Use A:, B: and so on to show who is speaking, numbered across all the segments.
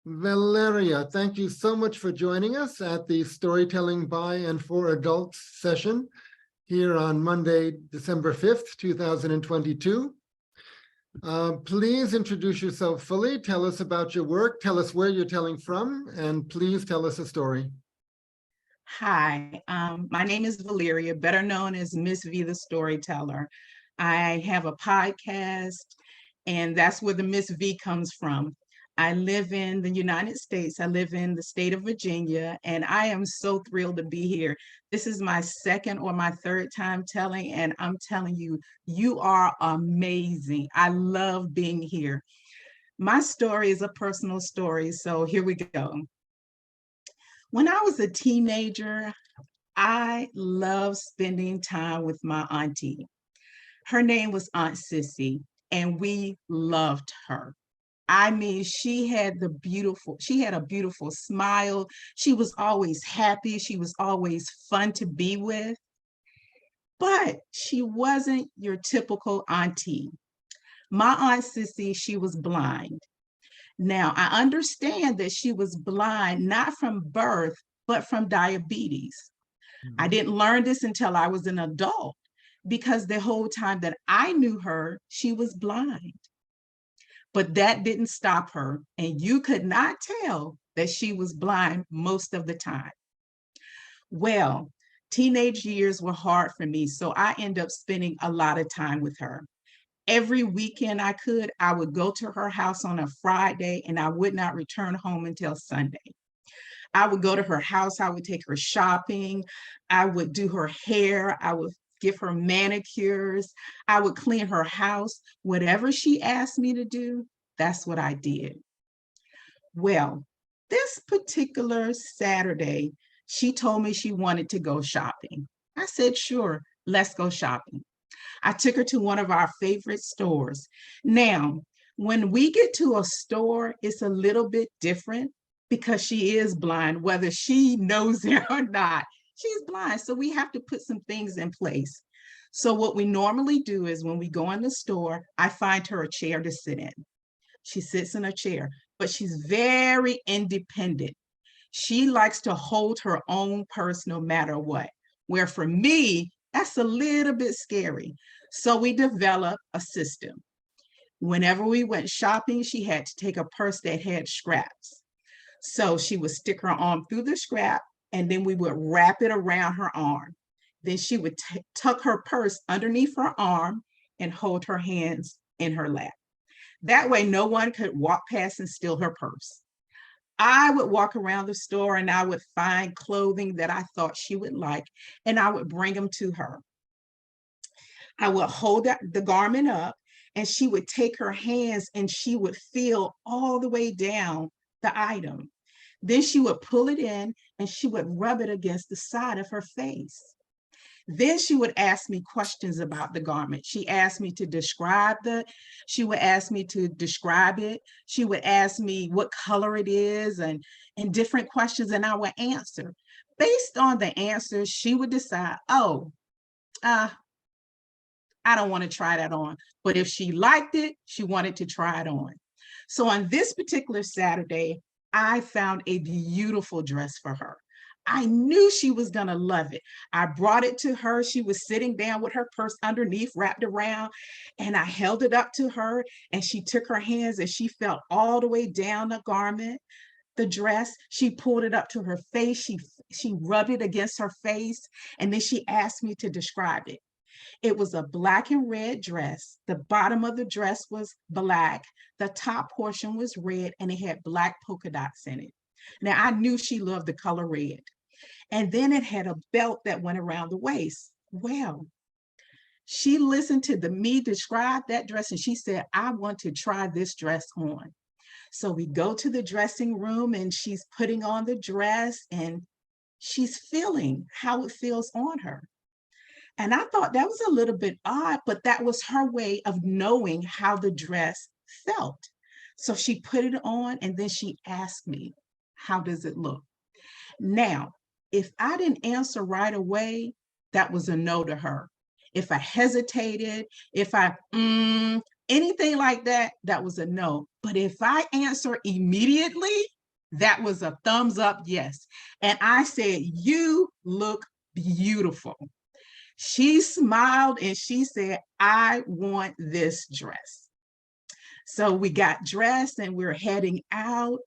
A: Valeria, thank you so much for joining us at the Storytelling by and for Adults session here on Monday, December 5th, 2022. Please introduce yourself fully. Tell us about your work. Tell us where you're telling from, and please tell us a story.
B: Hi, my name is Valeria, better known as Miss V the Storyteller. I have a podcast, and that's where the Miss V comes from. I live in the United States. I live in the state of Virginia, and I am so thrilled to be here. This is my second or my third time telling, and I'm telling you, you are amazing. I love being here. My story is a personal story, so here we go. When I was a teenager, I loved spending time with my auntie. Her name was Aunt Sissy, and we loved her. I mean, she had a beautiful smile. She was always happy. She was always fun to be with. But she wasn't your typical auntie. My Aunt Sissy, she was blind. Now, I understand that she was blind, not from birth, but from diabetes. I didn't learn this until I was an adult, because the whole time that I knew her, she was blind. But that didn't stop her, and you could not tell that she was blind most of the time. Well, teenage years were hard for me, so I ended up spending a lot of time with her. Every weekend I would go to her house on a Friday, and I would not return home until Sunday. I would go to her house, I would take her shopping, I would do her hair, I would give her manicures, I would clean her house. Whatever she asked me to do, that's what I did. Well, this particular Saturday, she told me she wanted to go shopping. I said, sure, let's go shopping. I took her to one of our favorite stores. Now, when we get to a store, it's a little bit different because she is blind, whether she knows it or not. She's blind, so we have to put some things in place. So what we normally do is when we go in the store, I find her a chair to sit in. She sits in a chair, but she's very independent. She likes to hold her own purse no matter what, where for me, that's a little bit scary. So we developed a system. Whenever we went shopping, she had to take a purse that had scraps. So she would stick her arm through the scrap, and then we would wrap it around her arm. Then she would tuck her purse underneath her arm and hold her hands in her lap. That way, no one could walk past and steal her purse. I would walk around the store and I would find clothing that I thought she would like, and I would bring them to her. I would hold the garment up, and she would take her hands and she would feel all the way down the item. Then she would pull it in and she would rub it against the side of her face. Then she would ask me questions about the garment. She would ask me to describe it. She would ask me what color it is and different questions, and I would answer. Based on the answers, she would decide, I don't want to try that on. But if she liked it, she wanted to try it on. So on this particular Saturday, I found a beautiful dress for her. I knew she was going to love it. I brought it to her. She was sitting down with her purse underneath, wrapped around, and I held it up to her, and she took her hands and she felt all the way down the garment, the dress. She pulled it up to her face. She rubbed it against her face, and then she asked me to describe it. It was a black and red dress. The bottom of the dress was black. The top portion was red, and it had black polka dots in it. Now, I knew she loved the color red. And then it had a belt that went around the waist. Well, she listened to me describe that dress, and she said, I want to try this dress on. So we go to the dressing room, and she's putting on the dress, and she's feeling how it feels on her. And I thought that was a little bit odd, but that was her way of knowing how the dress felt. So she put it on, and then she asked me, how does it look? Now, if I didn't answer right away, that was a no to her. If I hesitated, anything like that, that was a no. But if I answer immediately, That was a thumbs up, yes. And I said, you look beautiful. She smiled and she said, I want this dress. So we got dressed and we're heading out.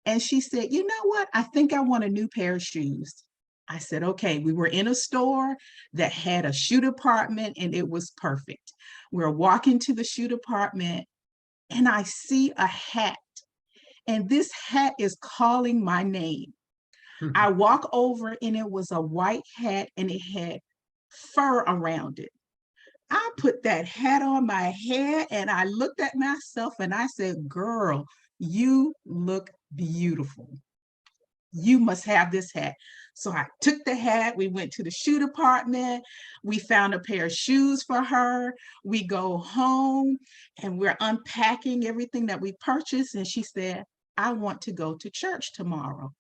B: And she said, you know what? I think I want a new pair of shoes. I said, okay. We were in a store that had a shoe department and it was perfect. We're walking to the shoe department and I see a hat, and this hat is calling my name. I walk over and it was a white hat and it had fur around it. I put that hat on my head and I looked at myself and I said, girl, you look beautiful. You must have this hat. So I took the hat. We went to the shoe department. We found a pair of shoes for her. We go home and we're unpacking everything that we purchased. And she said, I want to go to church tomorrow.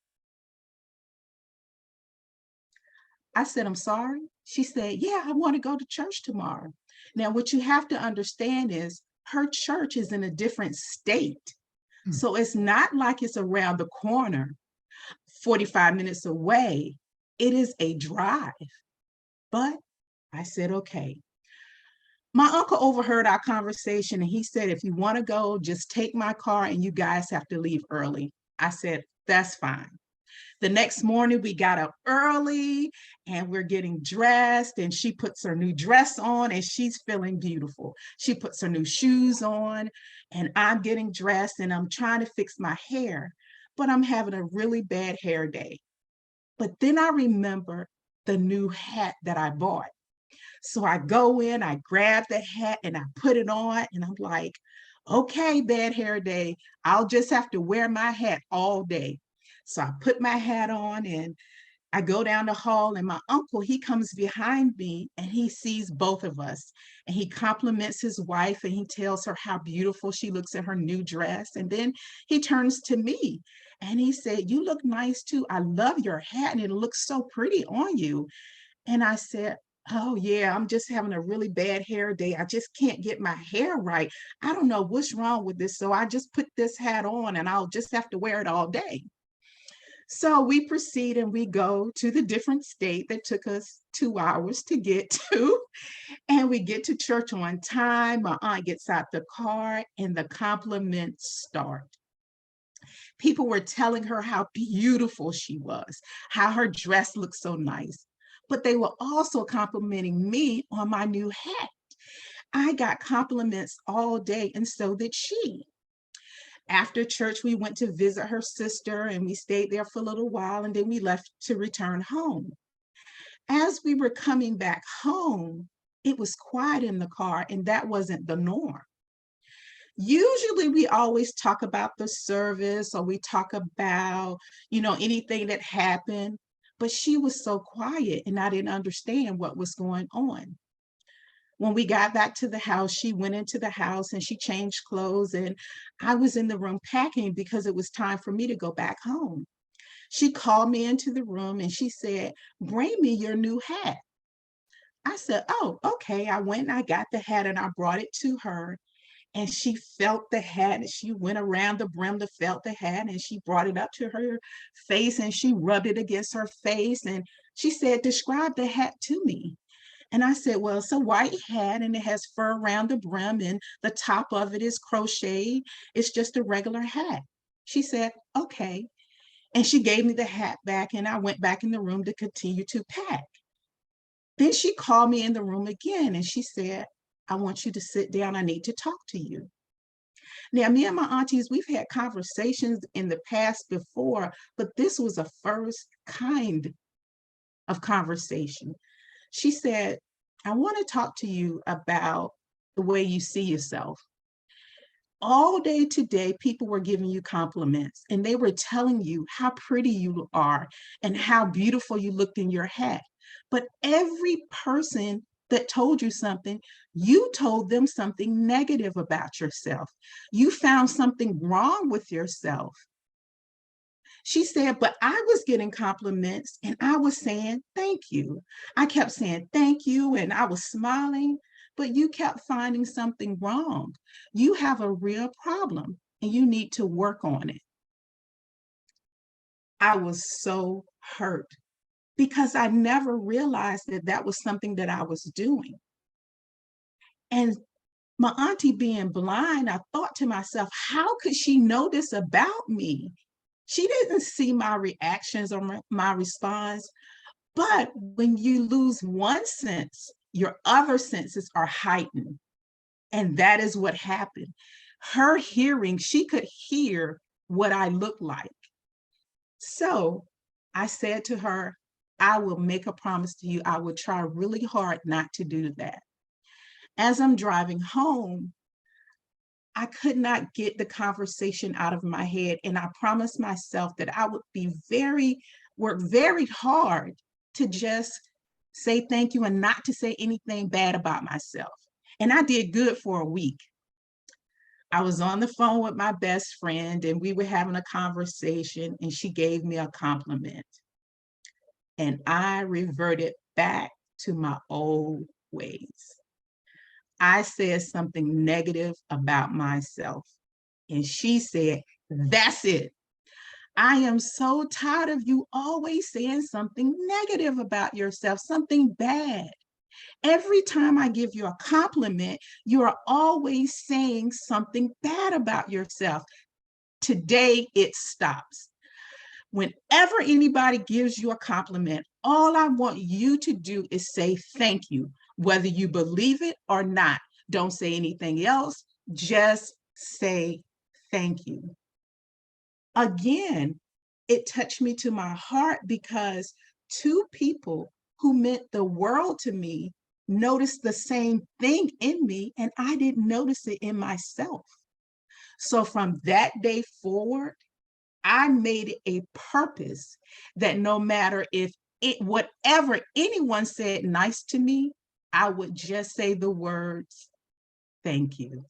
B: I said, I'm sorry. She said, yeah, I want to go to church tomorrow. Now, what you have to understand is her church is in a different state. So it's not like it's around the corner, 45 minutes away. It is a drive. But I said, okay. My uncle overheard our conversation and he said, if you want to go, just take my car and you guys have to leave early. I said, that's fine. The next morning, we got up early and we're getting dressed, and she puts her new dress on and she's feeling beautiful. She puts her new shoes on and I'm getting dressed and I'm trying to fix my hair, but I'm having a really bad hair day. But then I remember the new hat that I bought. So I go in, I grab the hat and I put it on and I'm like, okay, bad hair day. I'll just have to wear my hat all day. So I put my hat on and I go down the hall and my uncle, he comes behind me and he sees both of us and he compliments his wife and he tells her how beautiful she looks in her new dress. And then he turns to me and he said, you look nice too. I love your hat and it looks so pretty on you. And I said, oh yeah, I'm just having a really bad hair day. I just can't get my hair right. I don't know what's wrong with this. So I just put this hat on and I'll just have to wear it all day. So we proceed and we go to the different state that took us 2 hours to get to. And we get to church on time. My aunt gets out the car and the compliments start. People were telling her how beautiful she was, how her dress looked so nice. But they were also complimenting me on my new hat. I got compliments all day, and so did she. After church, we went to visit her sister and we stayed there for a little while and then we left to return home. As we were coming back home, it was quiet in the car and that wasn't the norm. Usually we always talk about the service or we talk about, anything that happened, but she was so quiet and I didn't understand what was going on. When we got back to the house, she went into the house and she changed clothes and I was in the room packing because it was time for me to go back home. She called me into the room and she said, bring me your new hat. I said, oh, okay. I went and I got the hat and I brought it to her and she felt the hat and she went around the brim to felt the hat and she brought it up to her face and she rubbed it against her face and she said, describe the hat to me. And I said, well, it's a white hat and it has fur around the brim and the top of it is crocheted. It's just a regular hat. She said, okay. And she gave me the hat back and I went back in the room to continue to pack. Then she called me in the room again and she said, I want you to sit down. I need to talk to you. Now, me and my aunties, we've had conversations in the past before, but this was a first kind of conversation. She said, I want to talk to you about the way you see yourself. All day today, people were giving you compliments and they were telling you how pretty you are and how beautiful you looked in your hat. But every person that told you something, you told them something negative about yourself. You found something wrong with yourself. She said, but I was getting compliments and I was saying, thank you. I kept saying, thank you. And I was smiling, but you kept finding something wrong. You have a real problem and you need to work on it. I was so hurt because I never realized that that was something that I was doing. And my auntie being blind, I thought to myself, how could she know this about me? She didn't see my reactions or my response. But when you lose one sense, your other senses are heightened. And that is what happened. Her hearing, she could hear what I looked like. So I said to her, I will make a promise to you. I will try really hard not to do that. As I'm driving home, I could not get the conversation out of my head. And I promised myself that I would work very hard to just say thank you and not to say anything bad about myself. And I did good for a week. I was on the phone with my best friend and we were having a conversation and she gave me a compliment. And I reverted back to my old ways. I said something negative about myself. And she said, that's it. I am so tired of you always saying something negative about yourself, something bad. Every time I give you a compliment, you are always saying something bad about yourself. Today, it stops. Whenever anybody gives you a compliment, all I want you to do is say thank you, whether you believe it or not. Don't say anything else, just say thank you. Again, it touched me to my heart because two people who meant the world to me noticed the same thing in me and I didn't notice it in myself. So from that day forward, I made it a purpose that no matter if whatever anyone said nice to me, I would just say the words, thank you.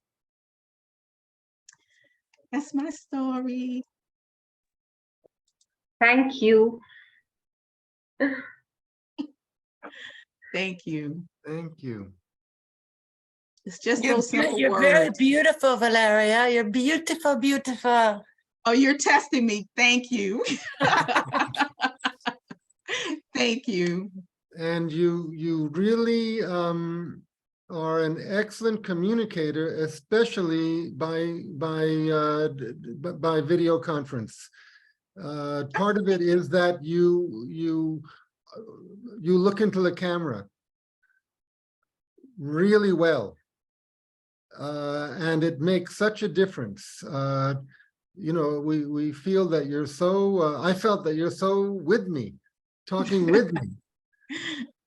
B: That's my story.
C: Thank you.
B: Thank you.
A: Thank you.
B: It's just
D: You're,
B: those simple
D: you're very
B: words.
D: beautiful, Valeria. You're beautiful, beautiful.
B: Oh, you're testing me. Thank you. Thank you.
A: And you really are an excellent communicator, especially by video conference. Part of it is that you look into the camera really well, and it makes such a difference. You know, we feel that you're so. I felt that you're so with me, talking with me.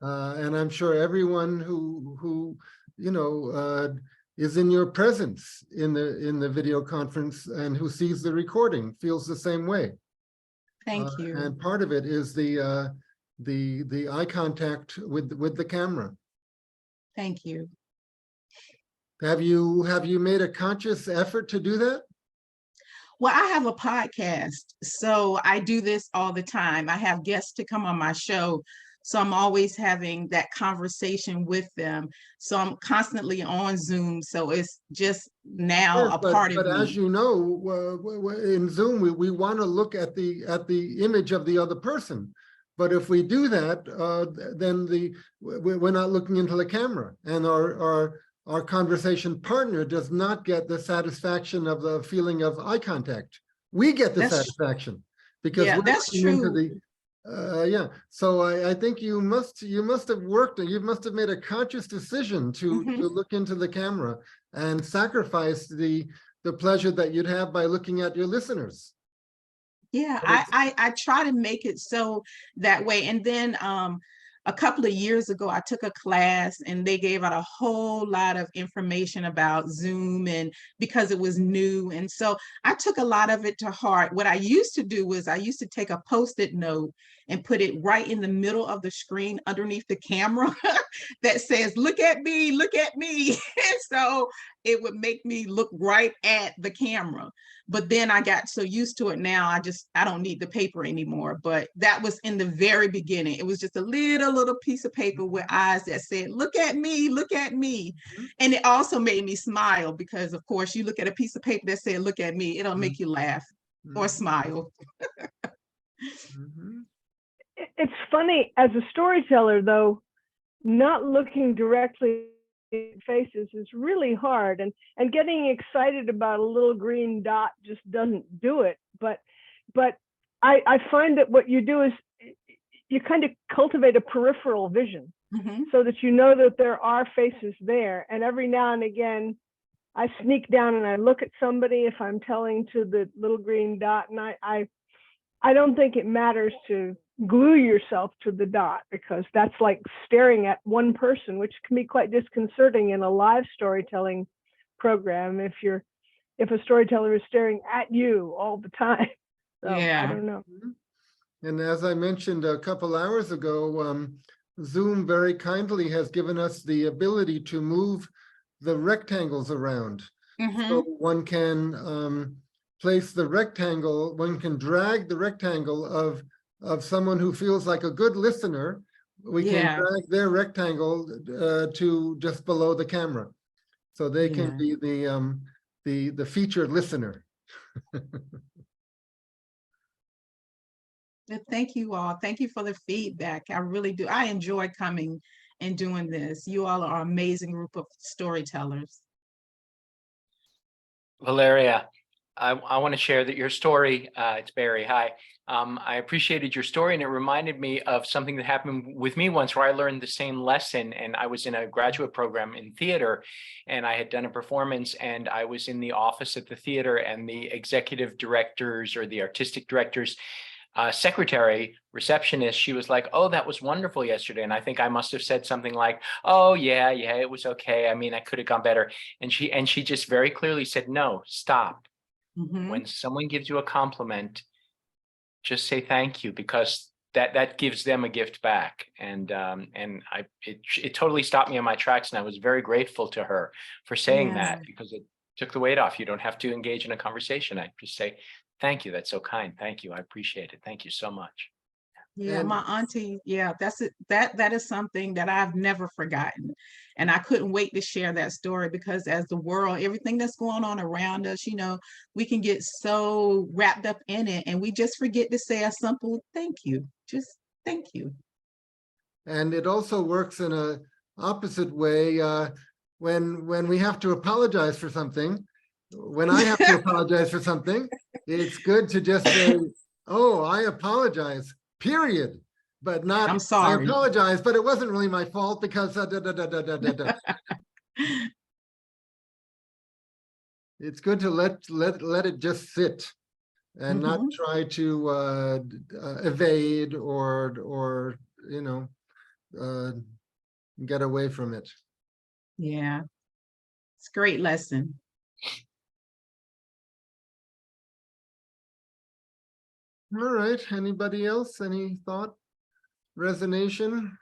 A: And I'm sure everyone who you know is in your presence in the video conference and who sees the recording feels the same way.
B: Thank you.
A: And part of it is the eye contact with the camera.
B: Thank you.
A: Have you made a conscious effort to do that?
B: Well, I have a podcast, so I do this all the time. I have guests to come on my show, so I'm always having that conversation with them. So I'm constantly on Zoom, so it's just now
A: Yes,
B: a part of
A: but as
B: me.
A: you know, in Zoom we want to look at the image of the other person. But if we do that, then we're not looking into the camera, and our conversation partner does not get the satisfaction of the feeling of eye contact. We get the satisfaction because
B: Yeah,
A: we're
B: that's
A: looking into
B: true.
A: yeah. So I think you must have worked, you must have made a conscious decision to look into the camera and sacrifice the pleasure that you'd have by looking at your listeners.
B: Yeah, I try to make it so that way. And then a couple of years ago, I took a class and they gave out a whole lot of information about Zoom, and because it was new. And so I took a lot of it to heart. What I used to do was I used to take a Post-it note and put it right in the middle of the screen underneath the camera that says, look at me, look at me. And so it would make me look right at the camera. But then I got so used to it now, I don't need the paper anymore. But that was in the very beginning. It was just a little piece of paper with eyes that said, look at me, look at me. And it also made me smile because, of course, you look at a piece of paper that said, look at me, it'll make you laugh or smile.
A: Mhm.
C: It's funny, as a storyteller, though, not looking directly at faces is really hard, and getting excited about a little green dot just doesn't do it. But I find that what you do is you kind of cultivate a peripheral vision
B: Mhm.
C: so that you know that there are faces there. And every now and again, I sneak down and I look at somebody if I'm telling to the little green dot, and I don't think it matters to glue yourself to the dot, because that's like staring at one person, which can be quite disconcerting in a live storytelling program if a storyteller is staring at you all the time. So I
B: Yeah.
C: don't know.
A: And as I mentioned a couple hours ago, Zoom very kindly has given us the ability to move the rectangles around. So
B: Mhm.
A: one can place the rectangle, one can drag the rectangle of someone who feels like a good listener. We can
B: Yeah.
A: drag their rectangle to just below the camera. So they can
B: Yeah.
A: be the featured listener.
B: Thank you all. Thank you for the feedback. I really do. I enjoy coming and doing this. You all are an amazing group of storytellers.
E: Valeria, I want to share that your story, it's Barry, hi. I appreciated your story, and it reminded me of something that happened with me once where I learned the same lesson. And I was in a graduate program in theater, and I had done a performance, and I was in the office at the theater, and the executive directors or the artistic directors secretary, receptionist, she was like, "Oh, that was wonderful yesterday." And I think I must have said something like, "Oh, yeah, it was okay. I mean, I could have gone better." And she just very clearly said, "No, stop.
B: Mhm.
E: When someone gives you a compliment, just say thank you, because that gives them a gift back." And it totally stopped me in my tracks, and I was very grateful to her for saying
B: Yeah.
E: that, because it took the weight off. You don't have to engage in a conversation. I just say, "Thank you. That's so kind. Thank you. I appreciate it. Thank you so much."
B: Yeah,
A: And
B: my auntie, yeah, that's it. That is something that I've never forgotten. And I couldn't wait to share that story, because as the world, everything that's going on around us, we can get so wrapped up in it, and we just forget to say a simple thank you. Just thank you.
A: and it also works in a opposite way when we have to apologize for something. When I have to apologize for something, it's good to just say, "Oh, I apologize, period." But not,
B: I'm
A: "I
B: sorry.
A: apologize, but it wasn't really my fault because da, da, da, da, da, da, da." It's good to let it just sit and not
B: Mhm.
A: try to evade or uh, get away from it.
B: Yeah, it's a great lesson.
A: All right. Anybody else? Any thought? Resonation?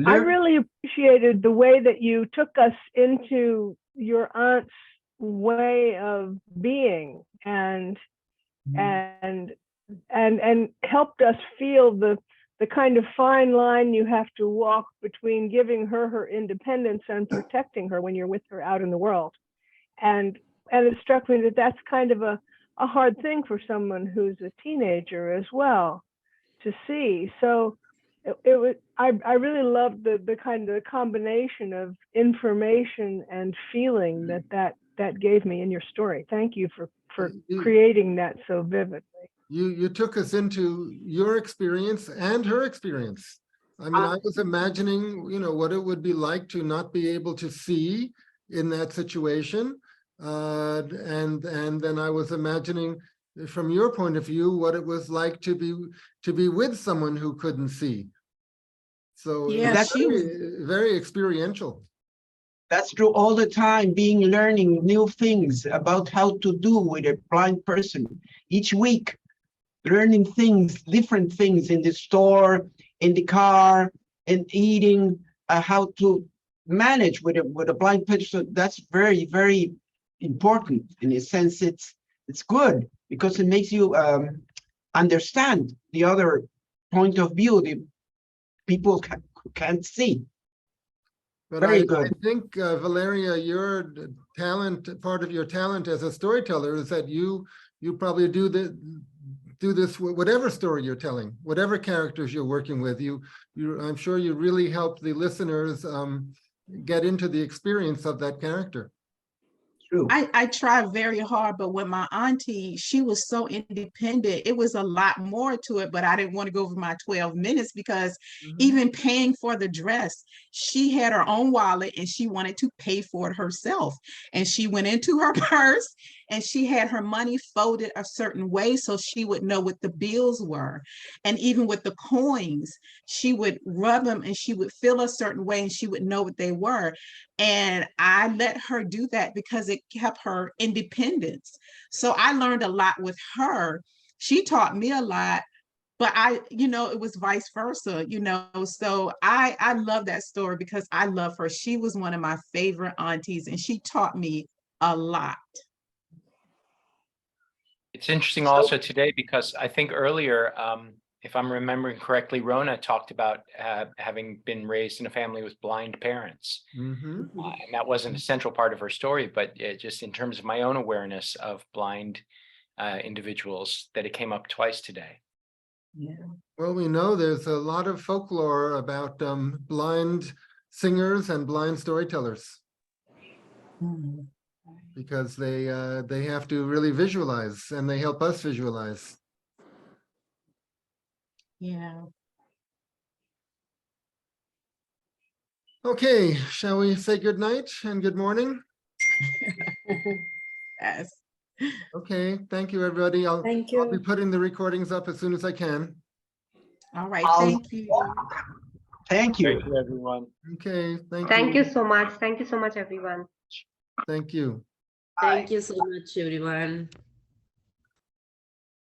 C: I really appreciated the way that you took us into your aunt's way of being, and helped us feel the kind of fine line you have to walk between giving her independence and protecting her when you're with her out in the world. And it struck me that that's kind of a hard thing for someone who's a teenager as well to see. So it was, I really loved the kind of combination of information and feeling that gave me in your story. Thank you for creating that so vividly.
A: You took us into your experience and her experience. I mean, I was imagining, what it would be like to not be able to see in that situation. And then I was imagining from your point of view what it was like to be with someone who couldn't see. So it
B: Yeah,
A: was
B: she was.
A: very, very experiential.
F: That's true all the time, learning new things about how to do with a blind person. Each week, learning things, different things in the store, in the car, and eating, how to manage with a blind person. That's very, very important. In a sense, it's good because it makes you understand the other point of view, the people can't see.
A: But
F: Very
A: I
F: good.
A: think, Valeria, your talent, part of your talent as a storyteller is that you probably do this whatever story you're telling, whatever characters you're working with. I'm sure you really help the listeners get into the experience of that character.
F: True.
B: I try very hard, but with my auntie, she was so independent. It was a lot more to it, but I didn't want to go over my 12 minutes because even paying for the dress, she had her own wallet and she wanted to pay for it herself. And she went into her purse and she had her money folded a certain way so she would know what the bills were. And even with the coins, she would rub them and she would feel a certain way and she would know what they were. And I let her do that because it kept her independence. So I learned a lot with her. She taught me a lot, but it was vice versa, So I love that story because I love her. She was one of my favorite aunties and she taught me a lot.
E: It's interesting also today because I think earlier, if I'm remembering correctly, Rona talked about having been raised in a family with blind parents. And that wasn't a central part of her story, but just in terms of my own awareness of blind individuals, that it came up twice today.
B: Yeah.
A: Well, we know there's a lot of folklore about blind singers and blind storytellers because they have to really visualize and they help us visualize.
B: Yeah.
A: Okay, shall we say good night and good morning?
B: Yes.
A: Okay, thank you, everybody. I'll
G: Thank
A: be
G: you.
A: putting the recordings up as soon as I can.
B: All right.
F: I'll-
B: Thank you.
F: Thank you.
E: Thank you, everyone.
A: Okay,
G: Thank you so much. Thank you so much, everyone.
A: Thank you.
G: Thank you so much, everyone.